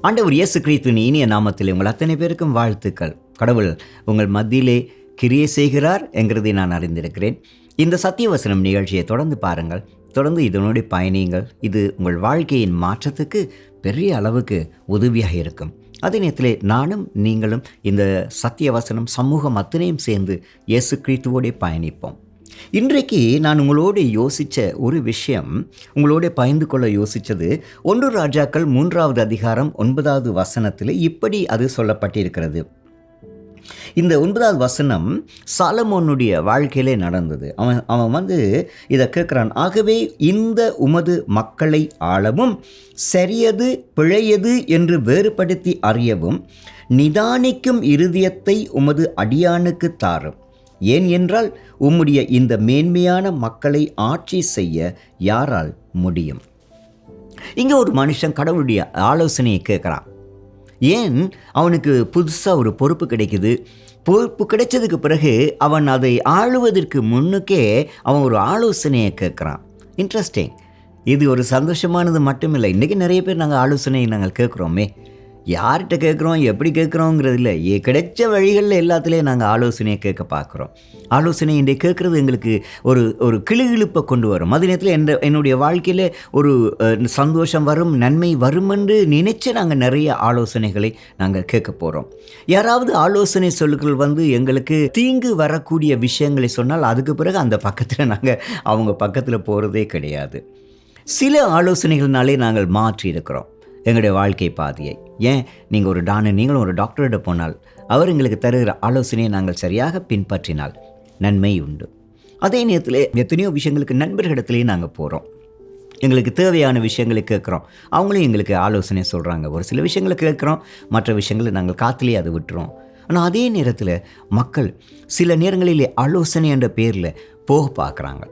ஆண்டவர் இயேசு கிறிஸ்துவின் இனிய நாமத்தில் உங்கள் அத்தனை பேருக்கும் வாழ்த்துக்கள். கடவுள் உங்கள் மத்தியிலே கிரியை செய்கிறார் என்கிறதை நான் அறிந்திருக்கிறேன். இந்த சத்தியவசனம் நிகழ்ச்சியை தொடர்ந்து பாருங்கள், தொடர்ந்து இதனுடைய பயணியுங்கள். இது உங்கள் வாழ்க்கையின் மாற்றத்துக்கு பெரிய அளவுக்கு உதவியாக இருக்கும். அதே நேரத்தில் நானும் நீங்களும் இந்த சத்தியவசனம் சமூகம் அத்தனையும் சேர்ந்து இயேசு கிறிஸ்துவோடே பயணிப்போம். இன்றைக்கு நான் உங்களோடு யோசித்த ஒரு விஷயம், உங்களோட பகிர்ந்து கொள்ள யோசித்தது 1 ராஜாக்கள் 3வது அதிகாரம் 9வது வசனத்தில் இப்படி அது சொல்லப்பட்டிருக்கிறது. இந்த 9வது வசனம் சாலமோனுடைய வாழ்க்கையிலே நடந்தது. அவன் இதை கேட்குறான். ஆகவே இந்த உமது மக்களை ஆளவும் சரியது பிழையது என்று வேறுபடுத்தி அறியவும் நிதானிக்கும் இருதயத்தை உமது அடியானுக்கு தாரும். ஏன் என்றால் உம்முடைய இந்த மேன்மையான மக்களை ஆட்சி செய்ய யாரால் முடியும்? இங்கே ஒரு மனுஷன் கடவுளுடைய ஆலோசனையை கேட்குறான். ஏன் அவனுக்கு புதுசாக ஒரு பொறுப்பு கிடைக்குது. பொறுப்பு கிடைச்சதுக்கு பிறகு அவன் அதை ஆளுவதற்கு முன்னுக்கே அவன் ஒரு ஆலோசனையை கேட்குறான். இன்ட்ரெஸ்டிங். இது ஒரு சந்தோஷமானது மட்டுமில்லை. இன்றைக்கி நிறைய பேர் நாங்கள் ஆலோசனையை நாங்கள் கேட்குறோமே. யார்கிட்ட கேட்குறோம், எப்படி கேட்குறோங்கிறது இல்லை, கிடைச்ச வழிகளில் எல்லாத்துலேயும் நாங்கள் ஆலோசனையை கேட்க பார்க்குறோம். ஆலோசனை இன்றைக்கு கேட்குறது எங்களுக்கு ஒரு கிளுகிழுப்பை கொண்டு வரும். அதே நேரத்தில் என்னுடைய வாழ்க்கையில் ஒரு சந்தோஷம் வரும், நன்மை வரும் என்று நினைச்சு நாங்கள் நிறைய ஆலோசனைகளை நாங்கள் கேட்க போகிறோம். யாராவது ஆலோசனை சொல்லுகள் எங்களுக்கு தீங்கு வரக்கூடிய விஷயங்களை சொன்னால் அதுக்கு பிறகு அந்த பக்கத்தில் நாங்கள் அவங்க பக்கத்தில் போகிறதே கிடையாது. சில ஆலோசனைகள்னாலே நாங்கள் மாற்றி இருக்கிறோம் எங்களுடைய வாழ்க்கை பாதையை. ஏன் நீங்களும் ஒரு டாக்டர்கிட்ட போனால் அவர் எங்களுக்கு தருகிற ஆலோசனையை நாங்கள் சரியாக பின்பற்றினால் நன்மை உண்டு. அதே நேரத்தில் எத்தனையோ விஷயங்களுக்கு நண்பர்களிடத்துலேயும் நாங்கள் போகிறோம், எங்களுக்கு தேவையான விஷயங்களை கேட்குறோம், அவங்களும் எங்களுக்கு ஆலோசனை சொல்கிறாங்க. ஒரு சில விஷயங்களை கேட்குறோம், மற்ற விஷயங்களை நாங்கள் காற்றுலேயே அதை விட்டுறோம். ஆனால் அதே நேரத்தில் மக்கள் சில நேரங்களிலே ஆலோசனை என்ற பேரில் போக பார்க்குறாங்க.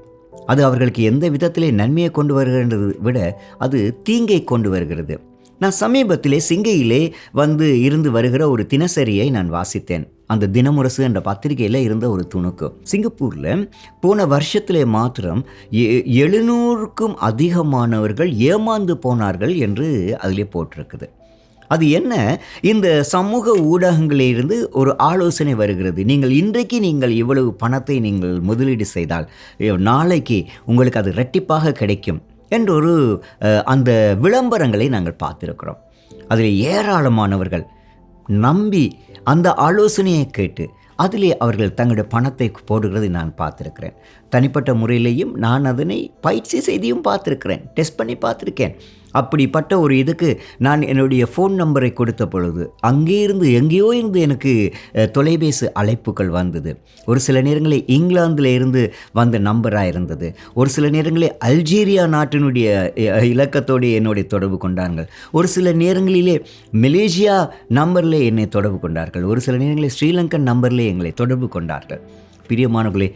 அது அவர்களுக்கு எந்த விதத்திலே நன்மையை கொண்டு வருகிறதை விட அது தீங்கை கொண்டு வருகிறது. நான் சமீபத்திலே சிங்கையிலே இருந்து வருகிற ஒரு தினசரியை நான் வாசித்தேன். அந்த தினமுரசு என்ற பத்திரிகையில் இருந்த ஒரு துணுக்கு. சிங்கப்பூரில் போன வருஷத்திலே மாத்திரம் 700க்கும் அதிகமானவர்கள் ஏமாந்து போனார்கள் என்று அதிலே போட்டிருக்குது. அது என்ன? இந்த சமூக ஊடகங்களிலிருந்து ஒரு ஆலோசனை வருகிறது. இன்றைக்கு நீங்கள் இவ்வளவு பணத்தை நீங்கள் முதலீடு செய்தால் நாளைக்கு உங்களுக்கு அது இரட்டிப்பாக கிடைக்கும் என்றொரு அந்த விளம்பரங்களை நாங்கள் பார்த்துருக்கிறோம். அதில் ஏராளமானவர்கள் நம்பி அந்த ஆலோசனையை கேட்டு அதிலே அவர்கள் தங்களுடைய பணத்தை போடுகிறதை நான் பார்த்துருக்கிறேன். தனிப்பட்ட முறையிலையும் நான் அதனை பயிற்சி செய்தியும் பார்த்துருக்கிறேன், டெஸ்ட் பண்ணி பார்த்துருக்கேன். அப்படிப்பட்ட ஒரு இதுக்கு நான் என்னுடைய ஃபோன் நம்பரை கொடுத்த பொழுது எங்கேயோ இருந்து எனக்கு தொலைபேசி அழைப்புகள் வந்தது. ஒரு சில நேரங்களில் இங்கிலாந்தில் இருந்து வந்த நம்பராக இருந்தது. ஒரு சில நேரங்களில் அல்ஜீரியா நாட்டினுடைய இலக்கத்தோடு என்னுடைய தொடர்பு கொண்டார்கள். ஒரு சில நேரங்களிலே மலேசியா நம்பரில் என்னை தொடர்பு கொண்டார்கள். ஒரு சில நேரங்களில் ஸ்ரீலங்கன் நம்பரில் எங்களை தொடர்பு கொண்டார்கள். பிரியமானவர்களே,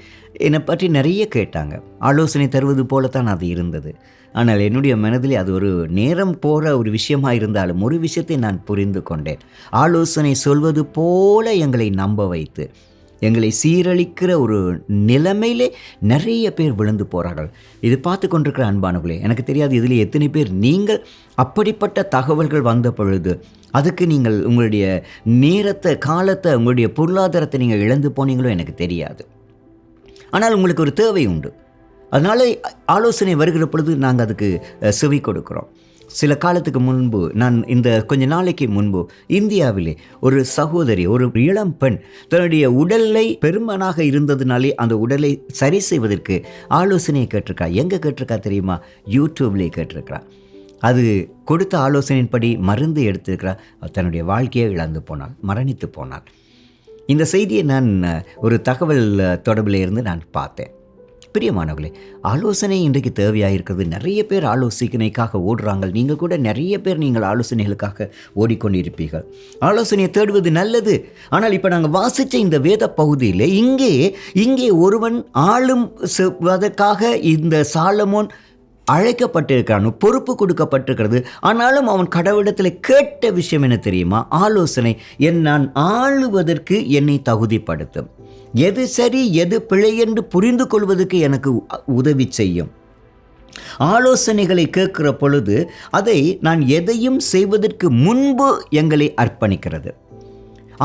என்னை பற்றி நிறைய கேட்டாங்க. ஆலோசனை தருவது போலத்தான் அது இருந்தது. ஆனால் என்னுடைய மனதிலே அது ஒரு நேரம் போகிற ஒரு விஷயமாக இருந்தாலும் ஒரு விஷயத்தை நான் புரிந்து கொண்டேன். ஆலோசனை சொல்வது போல எங்களை நம்ப வைத்து எங்களை சீரழிக்கிற ஒரு நிலைமையிலே நிறைய பேர் விழுந்து போகிறார்கள். இது பார்த்து கொண்டிருக்கிற அன்பானவர்களே, எனக்கு தெரியாது இதில் எத்தனை பேர் நீங்கள் அப்படிப்பட்ட தகவல்கள் வந்த பொழுது அதுக்கு நீங்கள் உங்களுடைய நேரத்தை, காலத்தை, உங்களுடைய பொருளாதாரத்தை நீங்கள் இழந்து போனீங்களோ எனக்கு தெரியாது. ஆனால் உங்களுக்கு ஒரு தேவை உண்டு. அதனால் ஆலோசனை வருகிற பொழுது நாங்கள் அதுக்கு செவி கொடுக்குறோம். சில காலத்துக்கு முன்பு, நான் இந்த கொஞ்ச நாளைக்கு முன்பு இந்தியாவிலே ஒரு சகோதரி, ஒரு இளம் பெண் தன்னுடைய உடலை பெருமனாக இருந்ததுனாலே அந்த உடலை சரி செய்வதற்கு ஆலோசனையை கேட்டிருக்கா. எங்கே கேட்டிருக்கா தெரியுமா? யூடியூப்லேயே கேட்டிருக்கிறா. அது கொடுத்த ஆலோசனையின்படி மருந்து எடுத்துருக்கிறா. தன்னுடைய வாழ்க்கையை இழந்து போனாள், மரணித்து போனாள். இந்த செய்தியை நான் ஒரு தகவல் தொடர்பில் இருந்து நான் பார்த்தேன். பிரியமானவர்களே, ஆலோசனை இன்றைக்கு தேவையாக இருக்கிறது. நிறைய பேர் ஆலோசனைக்காக ஓடுறாங்க. நீங்கள் கூட நிறைய பேர் நீங்கள் ஆலோசனைகளுக்காக ஓடிக்கொண்டிருப்பீர்கள். ஆலோசனையை தேடுவது நல்லது. ஆனால் இப்போ நாங்கள் வாசித்த இந்த வேத பகுதியில் இங்கே ஒருவன் ஆளும் அதற்காக இந்த சாலமோன் அழைக்கப்பட்டிருக்கிறான், பொறுப்பு கொடுக்கப்பட்டிருக்கிறது. ஆனாலும் அவன் கடவுளிடத்தில் கேட்ட விஷயம் என்ன தெரியுமா? ஆலோசனை. நான் ஆளுவதற்கு என்னை தகுதிப்படுத்தும், எது சரி எது பிழை என்று புரிந்து கொள்வதற்கு எனக்கு உதவி செய்யும். ஆலோசனைகளை கேட்கிற பொழுது அதை நான் எதையும் செய்வதற்கு முன்பு எங்களை அர்ப்பணிக்கிறது.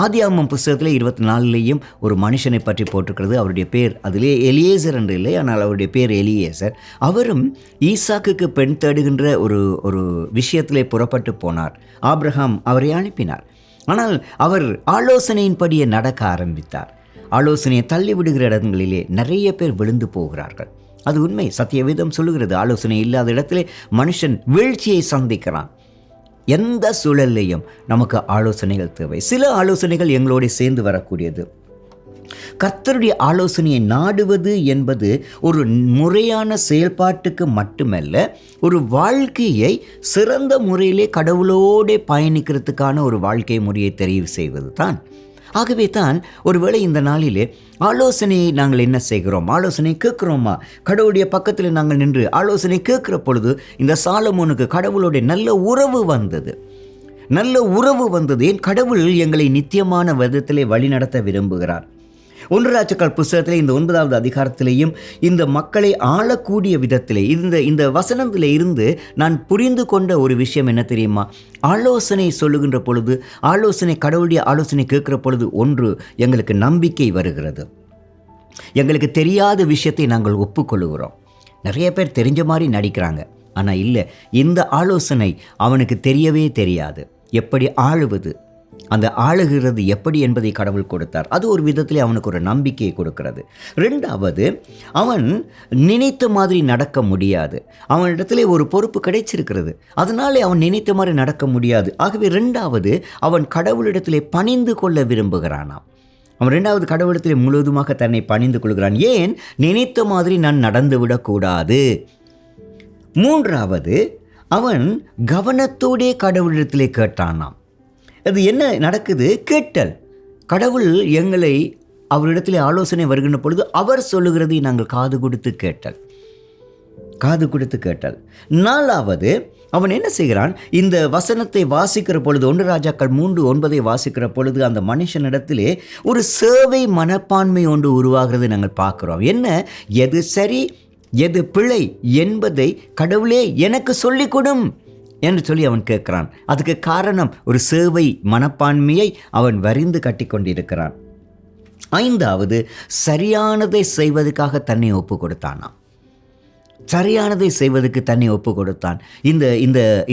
ஆதியாகமம் புஸ்தகத்தில் 24 ஒரு மனுஷனை பற்றி போட்டிருக்கிறது. அவருடைய பேர் அதிலே எலியேசர் என்று இல்லை, ஆனால் அவருடைய பேர் எலியேசர். அவரும் ஈசாக்குக்கு பெண் தேடுகின்ற ஒரு விஷயத்திலே புறப்பட்டு போனார். ஆபிரகாம் அவரை அனுப்பினார். ஆனால் அவர் ஆலோசனையின்படியே நடக்க ஆரம்பித்தார். ஆலோசனையை தள்ளிவிடுகிற இடங்களிலே நிறைய பேர் விழுந்து போகிறார்கள். அது உண்மை. சத்தியவேதம் சொல்லுகிறது, ஆலோசனை இல்லாத இடத்திலே மனுஷன் வீழ்ச்சியை சந்திக்கிறான். எந்த சூழல்லையும் நமக்கு ஆலோசனைகள் தேவை. சில ஆலோசனைகள் எங்களோடு சேர்ந்து வரக்கூடியது. கர்த்தருடைய ஆலோசனையை நாடுவது என்பது ஒரு முறையான செயல்பாட்டுக்கு மட்டுமல்ல, ஒரு வாழ்க்கையை சிறந்த முறையிலே கடவுளோடு பயணிக்கிறதுக்கான ஒரு வாழ்க்கை முறையை தெரிவு செய்வது தான். ஆகவே தான் ஒருவேளை இந்த நாளிலே ஆலோசனையை நாங்கள் என்ன செய்கிறோம், ஆலோசனை கேட்குறோமா? கடவுளுடைய பக்கத்தில் நாங்கள் நின்று ஆலோசனை கேட்குற பொழுது இந்த சாலமோனுக்கு கடவுளுடைய நல்ல உறவு வந்தது. ஏன் கடவுள் எங்களை நித்தியமான விதத்திலே வழிநடத்த விரும்புகிறார். 1 ராஜாக்கள் புஸ்தகத்திலே இந்த 9வது அதிகாரத்திலேயும் இந்த மக்களை ஆளக்கூடிய விதத்திலே இந்த வசனத்திலே இருந்து நான் புரிந்து கொண்ட ஒரு விஷயம் என்ன தெரியுமா? ஆலோசனை சொல்லுகின்ற பொழுது, கடவுளுடைய ஆலோசனை கேட்கிற பொழுது ஒன்று, எங்களுக்கு நம்பிக்கை வருகிறது. எங்களுக்கு தெரியாத விஷயத்தை நாங்கள் ஒப்புக்கொள்கிறோம். நிறைய பேர் தெரிஞ்ச மாதிரி நடிக்கிறாங்க. ஆனால் இல்லை, இந்த ஆலோசனை அவனுக்கு தெரியவே தெரியாது. எப்படி ஆளுவது, அந்த ஆளுகிறது எப்படி என்பதை கடவுள் கொடுத்தார். அது ஒரு விதத்திலே அவனுக்கு ஒரு நம்பிக்கையை கொடுக்கிறது. 2வது, அவன் நினைத்த மாதிரி நடக்க முடியாது. அவனிடத்திலே ஒரு பொறுப்பு கிடைச்சிருக்கிறது, அதனாலே அவன் நினைத்த மாதிரி நடக்க முடியாது. ஆகவே 2வது, அவன் கடவுளிடத்திலே பணிந்து கொள்ள விரும்புகிறானாம். அவன் 2வது கடவுளிடத்திலே முழுவதுமாக தன்னை பணிந்து கொள்கிறான். ஏன்? நினைத்த மாதிரி நான் நடந்து விடக்கூடாது. 3வது, அவன் கவனத்தோடே கடவுளிடத்திலே கேட்டானாம். அது என்ன நடக்குது? கேட்டல். கடவுள் எங்களை அவரிடத்தில் ஆலோசனை வருகின்ற பொழுது அவர் சொல்லுகிறதை நாங்கள் காது கொடுத்து கேட்டல். 4வது, அவன் என்ன செய்கிறான்? இந்த வசனத்தை வாசிக்கிற பொழுது, 1 ராஜாக்கள் 3:9 வாசிக்கிற பொழுது அந்த மனுஷனிடத்திலே ஒரு சேவை மனப்பான்மை ஒன்று உருவாகிறது நாங்கள் பார்க்கிறோம். என்ன? எது சரி எது பிழை என்பதை கடவுளே எனக்கு சொல்லிக் கொடும் என்று சொல்லி அவன் கேட்கிறான். அதுக்கு காரணம் ஒரு சேவை மனப்பான்மையை அவன் வரிந்து கட்டி கொண்டிருக்கிறான். 5வது, சரியானதை செய்வதற்காக தன்னை ஒப்பு கொடுத்தானாம். சரியானதை செய்வதற்கு தன்னை ஒப்பு கொடுத்தான்.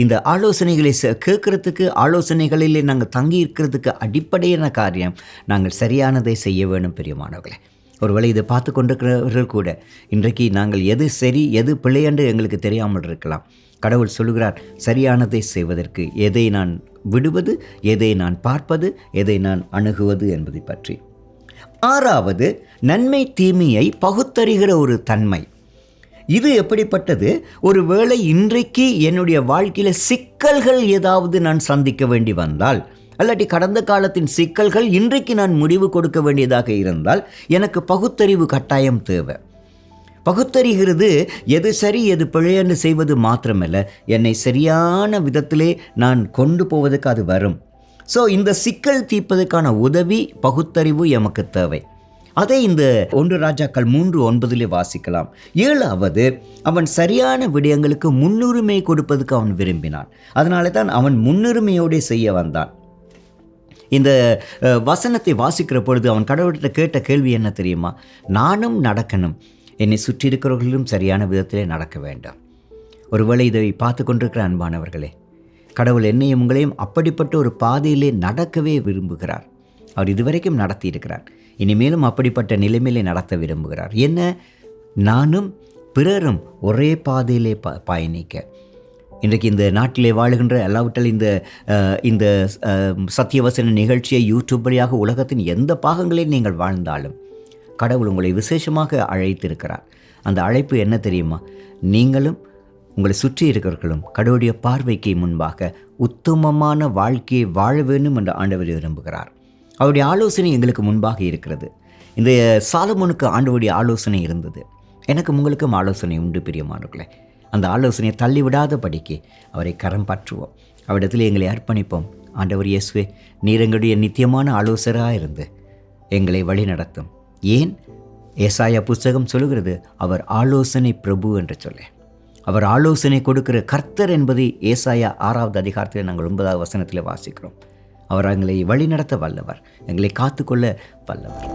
இந்த ஆலோசனைகளை கேட்கறதுக்கு, ஆலோசனைகளிலே நாங்கள் தங்கி இருக்கிறதுக்கு அடிப்படையான காரியம் நாங்கள் சரியானதை செய்ய வேணும். பிரியமானவர்களே, ஒருவேளை இதை பார்த்து கொண்டிருக்கிறவர்கள் கூட இன்றைக்கு நாங்கள் எது சரி எது பிழை என்று எங்களுக்கு தெரியாமல் இருக்கலாம். கடவுள் சொல்லுகிறார், சரியானதை செய்வதற்கு எதை நான் விடுவது, எதை நான் பார்ப்பது, எதை நான் அணுகுவது என்பதை பற்றி. 6வது, நன்மை தீமையை பகுத்தறிகிற ஒரு தன்மை. இது எப்படிப்பட்டது? ஒருவேளை இன்றைக்கு என்னுடைய வாழ்க்கையில் சிக்கல்கள் ஏதாவது நான் சந்திக்க வேண்டி வந்தால், அல்லாட்டி கடந்த காலத்தின் சிக்கல்கள் இன்றைக்கு நான் முடிவு கொடுக்க வேண்டியதாக இருந்தால் எனக்கு பகுத்தறிவு கட்டாயம் தேவை. பகுத்தறிகிறது எது சரி எது பிழையென்று செய்வது மாத்திரமல்ல, என்னை சரியான விதத்திலே நான் கொண்டு போவதற்கு அது வரும். ஸோ இந்த சிக்கல் தீர்ப்பதற்கான உதவி பகுத்தறிவு எமக்கு தேவை. அதை இந்த 1 ராஜாக்கள் 3:9 வாசிக்கலாம். 7வது, அவன் சரியான விடயங்களுக்கு முன்னுரிமை கொடுப்பதற்கு அவன் விரும்பினான். அதனால தான் அவன் முன்னுரிமையோடு செய்ய வந்தான். இந்த வசனத்தை வாசிக்கிற பொழுது அவன் கடவுள்கிட்ட கேட்ட கேள்வி என்ன தெரியுமா? நானும் நடக்கணும், என்னை சுற்றி இருக்கிறவர்களும் சரியான விதத்திலே நடக்க வேண்டும். ஒருவேளை இதை பார்த்து கொண்டிருக்கிற அன்பானவர்களே, கடவுள் என்னையும் உங்களையும் அப்படிப்பட்ட ஒரு பாதையிலே நடக்கவே விரும்புகிறார். அவர் இதுவரைக்கும் நடத்தி இருக்கிறார், இனிமேலும் அப்படிப்பட்ட நிலைமையிலே நடத்த விரும்புகிறார். என்ன? நானும் பிறரும் ஒரே பாதையிலே பயணிக்க. இன்றைக்கு இந்த நாட்டிலே வாழுகின்ற எல்லாவற்றில் இந்த சத்தியவசன நிகழ்ச்சியை யூடியூப் வழியாக உலகத்தின் எந்த பாகங்களில் நீங்கள் வாழ்ந்தாலும் கடவுள் உங்களை விசேஷமாக அழைத்திருக்கிறார். அந்த அழைப்பு என்ன தெரியுமா? நீங்களும் உங்களை சுற்றி இருக்கிறவர்களும் கடவுளுடைய பார்வைக்கு முன்பாக உத்தமமான வாழ்க்கையை வாழ வேண்டும் என்று ஆண்டவர் விரும்புகிறார். அவருடைய ஆலோசனை எங்களுக்கு முன்பாக இருக்கிறது. இந்த சாலமோனுக்கு ஆண்டவருடைய ஆலோசனை இருந்தது. எனக்கும் உங்களுக்கும் ஆலோசனை உண்டு பிரியமானவர்களே. அந்த ஆலோசனையை தள்ளிவிடாதபடிக்கு அவரை கரம் பற்றுவோம், அவரிடத்தில் எங்களை அர்ப்பணிப்போம். ஆண்டவர் இயேசுவே, நீர் எங்களுடைய நித்தியமான ஆலோசகராக இருந்து எங்களை வழி நடத்தும். ஏன்? ஏசாயா புஸ்தகம் சொல்லுகிறது, அவர் ஆலோசனை பிரபு என்று சொல்ல. அவர் ஆலோசனை கொடுக்கிற கர்த்தர் என்பதை ஏசாயா 6வது அதிகாரத்தில் நாங்கள் 9வது வசனத்தில் வாசிக்கிறோம். அவர் எங்களை வழிநடத்த வல்லவர், எங்களை காத்துக்கொள்ள வல்லவர்.